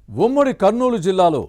ఉమ్మడి కర్నూలు జిల్లాలో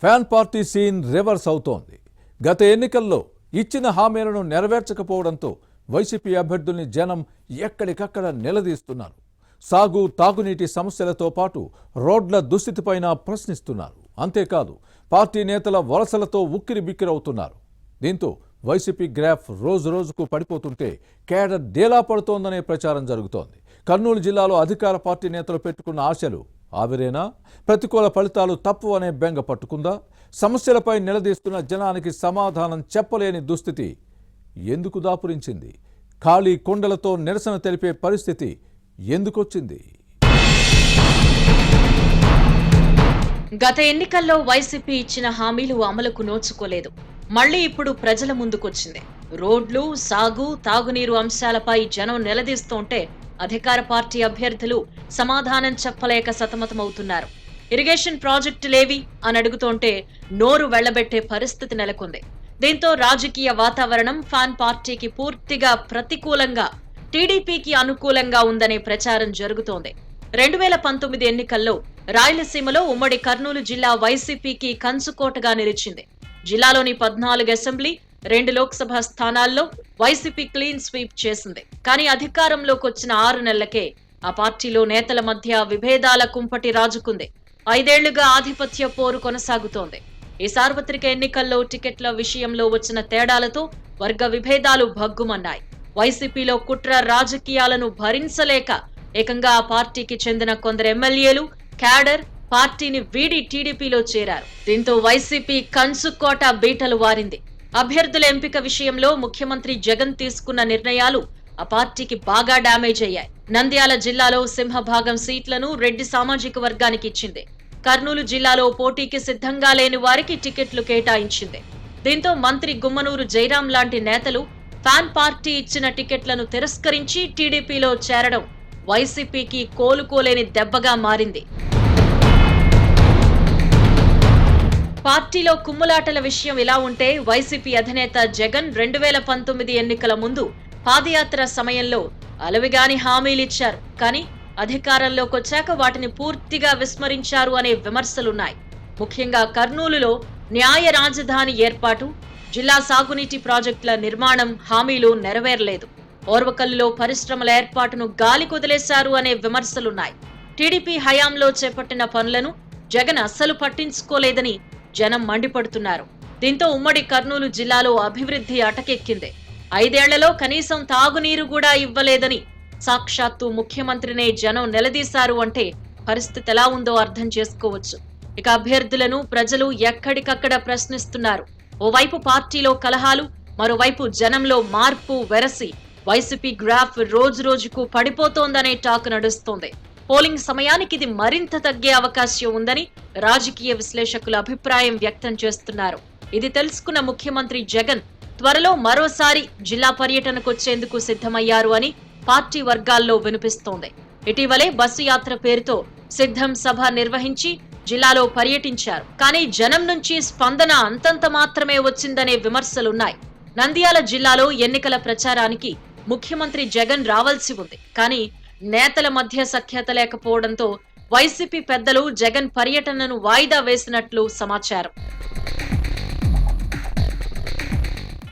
fan party scene reverse అవుతోంది. గత ఎన్నికల్లో ఇచ్చిన హామీలను నెరవేర్చకపోవడంతో వైసీపీ అభ్యర్థుల్ని జనం ఎక్కడికక్కడ నిలదీస్తున్నారు. సాగు, తాగునీటి సమస్యలతో పాటు రోడ్ల దుస్థితిపైన ప్రశ్నిస్తున్నారు. అంతేకాదు పార్టీ నేతల వలసలతో ఉక్కిరిబిక్కిరవుతున్నారు. దీంతో వైసీపీ గ్రాఫ్ రోజు రోజుకు పడిపోతుంటే కేడర్ డేలా పడుతోందనే ప్రచారం జరుగుతోంది. కర్నూలు జిల్లాలో అధికార పార్టీ నేతలు పెట్టుకున్న ఆశలు ఆవిరేనా? ప్రతికూల ఫలితాలు తప్పు అనే బెంగ పట్టుకుందా? సమస్యలపై నిలదీస్తున్న జనానికి సమాధానం చెప్పలేని దుస్థితి ఎందుకు దాపురించింది? ఖాళీ కొండలతో నిరసన తెలిపే పరిస్థితి ఎందుకొచ్చింది? గత ఎన్నికల్లో వైసీపీ ఇచ్చిన హామీలు అమలుకు నోచుకోలేదు. మళ్లీ ఇప్పుడు ప్రజల ముందుకొచ్చింది. రోడ్లు, సాగు, తాగునీరు అంశాలపై జనం నిలదీస్తుంటే అధికార పార్టీ అభ్యర్థులు సమాధానం చెప్పలేక సతమతమవుతున్నారు. ఇరిగేషన్ ప్రాజెక్టులేవి అని అడుగుతుంటే నోరు వెళ్లబెట్టే పరిస్థితి నెలకొంది. దీంతో రాజకీయ వాతావరణం ఫ్యాన్ పార్టీకి పూర్తిగా ప్రతికూలంగా, టీడీపీకి అనుకూలంగా ఉందనే ప్రచారం జరుగుతోంది. 2019 ఎన్నికల్లో రాయలసీమలో ఉమ్మడి కర్నూలు జిల్లా వైసీపీకి కంచుకోటగా నిలిచింది. జిల్లాలోని 14 అసెంబ్లీ, 2 లోక్సభ స్థానాల్లో వైసీపీ క్లీన్ స్వీప్ చేసింది. కానీ అధికారంలోకి వచ్చిన 6 నెలలకే ఆ పార్టీలో నేతల మధ్య విభేదాల కుంపటి రాజుకుంది. 5 ఏళ్లుగా ఆధిపత్య పోరు కొనసాగుతోంది. ఈ సార్వత్రిక ఎన్నికల్లో టికెట్ల విషయంలో వచ్చిన తేడాలతో వర్గ విభేదాలు భగ్గుమన్నాయి. వైసీపీలో కుట్ర రాజకీయాలను భరించలేక ఏకంగా ఆ పార్టీకి చెందిన కొందరు ఎమ్మెల్యేలు, క్యాడర్ పార్టీని వీడి టీడీపీలో చేరారు. దీంతో వైసీపీ కంచుకోట బీటలు వారింది. అభ్యర్థుల ఎంపిక విషయంలో ముఖ్యమంత్రి జగన్ తీసుకున్న నిర్ణయాలు ఆ పార్టీకి బాగా డ్యామేజ్ అయ్యాయి. నంద్యాల జిల్లాలో సింహభాగం సీట్లను రెడ్డి సామాజిక వర్గానికి ఇచ్చింది. కర్నూలు జిల్లాలో పోటీకి సిద్ధంగా లేని వారికి టికెట్లు కేటాయించింది. దీంతో మంత్రి గుమ్మనూరు జయరాం లాంటి నేతలు ఫ్యాన్ పార్టీ ఇచ్చిన టికెట్లను తిరస్కరించి టీడీపీలో చేరడం వైసీపీకి కోలుకోలేని దెబ్బగా మారింది. పార్టీలో కుమ్ములాటల విషయం ఇలా ఉంటే వైసీపీ అధినేత జగన్ 2019 ఎన్నికల ముందు పాదయాత్ర సమయంలో అలవిగాని హామీలిచ్చారు. కానీ అధికారంలోకి వచ్చాక వాటిని పూర్తిగా విస్మరించారు అనే విమర్శలున్నాయి. ముఖ్యంగా కర్నూలులో న్యాయ రాజధాని ఏర్పాటు, జిల్లా సాగునీటి ప్రాజెక్టుల నిర్మాణం హామీలు నెరవేరలేదు. ఓర్వకల్లులో పరిశ్రమల ఏర్పాటును గాలి కుదిలేశారు అనే విమర్శలున్నాయి. టీడీపీ హయాంలో చేపట్టిన పనులను జగన్ అస్సలు పట్టించుకోలేదని జనం మండిపడుతున్నారు. దీంతో ఉమ్మడి కర్నూలు జిల్లాలో అభివృద్ధి అటకెక్కింది. 5 ఏళ్లలో కనీసం తాగునీరు కూడా ఇవ్వలేదని సాక్షాత్తు ముఖ్యమంత్రినే జనం నిలదీశారు అంటే పరిస్థితి ఎలా ఉందో అర్థం చేసుకోవచ్చు. ఇక అభ్యర్థులను ప్రజలు ఎక్కడికక్కడ ప్రశ్నిస్తున్నారు. ఓవైపు పార్టీలో కలహాలు, మరోవైపు జనంలో మార్పు వెరసి వైసీపీ గ్రాఫ్ రోజు రోజుకు పడిపోతోందనే టాక్ నడుస్తోంది. పోలింగ్ సమయానికి ఇది మరింత తగ్గే అవకాశం ఉందని రాజకీయ విశ్లేషకులు అభిప్రాయం వ్యక్తం చేస్తున్నారు. ఇది తెలుసుకున్న ముఖ్యమంత్రి జగన్ త్వరలో మరోసారి జిల్లా పర్యటనకు వచ్చేందుకు సిద్ధమయ్యారు అని పార్టీ వర్గాల్లో వినిపిస్తోంది. ఇటీవలే బస్సు యాత్ర పేరుతో సిద్ధం సభ నిర్వహించి జిల్లాలో పర్యటించారు. కానీ జనం నుంచి స్పందన అంతంత మాత్రమే వచ్చిందనే విమర్శలున్నాయి. నంద్యాల జిల్లాలో ఎన్నికల ప్రచారానికి ముఖ్యమంత్రి జగన్ రావాల్సి ఉంది. కానీ నేతల మధ్య సఖ్యత లేకపోవడంతో వైసీపీ పెద్దలు జగన్ పర్యటనను వాయిదా వేసినట్లు సమాచారం.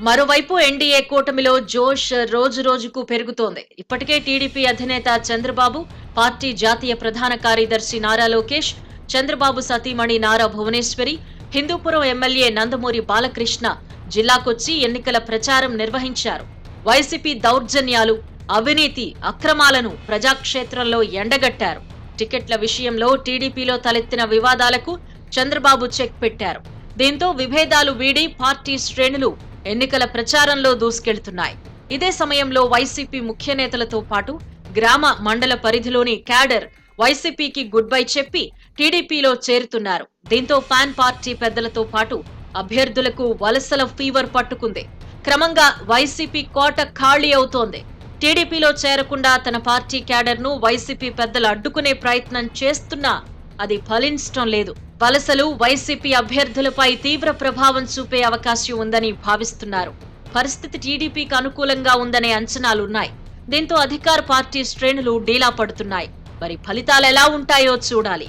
మరోవైపు ఎన్డీఏ కూటమిలో జోష్ రోజు రోజుకు పెరుగుతోంది. ఇప్పటికే టీడీపీ అధినేత చంద్రబాబు, పార్టీ జాతీయ ప్రధాన కార్యదర్శి నారా లోకేష్, చంద్రబాబు సతీమణి నారా భువనేశ్వరి, హిందూపురం ఎమ్మెల్యే నందమూరి బాలకృష్ణ జిల్లాకొచ్చి ఎన్నికల ప్రచారం నిర్వహించారు. వైసీపీ దౌర్జన్యాలు, అవినీతి, అక్రమాలను ప్రజాక్షేత్రంలో ఎండగట్టారు. టికెట్ల విషయంలో టీడీపీలో తలెత్తిన వివాదాలకు చంద్రబాబు చెక్ పెట్టారు. దీంతో విభేదాలు వీడి పార్టీ శ్రేణులు ఎన్నికల ప్రచారంలో దూసుకెళ్తున్నాయి. ఇదే సమయంలో వైసీపీ ముఖ్య నేతలతో పాటు గ్రామ, మండల పరిధిలోని క్యాడర్ వైసీపీకి గుడ్ బై చెప్పి టీడీపీలో చేరుతున్నారు. దీంతో ఫ్యాన్ పార్టీ పెద్దలతో పాటు అభ్యర్థులకు వలసల ఫీవర్ పట్టుకుంది. క్రమంగా వైసీపీ కోట ఖాళీ అవుతోంది. టీడీపీలో చేరకుండా తన పార్టీ క్యాడర్ ను వైసీపీ పెద్దలు అడ్డుకునే ప్రయత్నం చేస్తున్నా అది ఫలించడం లేదు. వలసలు వైసీపీ అభ్యర్థులపై తీవ్ర ప్రభావం చూపే అవకాశం ఉందని భావిస్తున్నారు. పరిస్థితి టీడీపీకి అనుకూలంగా ఉందనే అంచనాలున్నాయి. దీంతో అధికార పార్టీ శ్రేణులు డీలా పడుతున్నాయి. మరి ఫలితాలు ఎలా ఉంటాయో చూడాలి.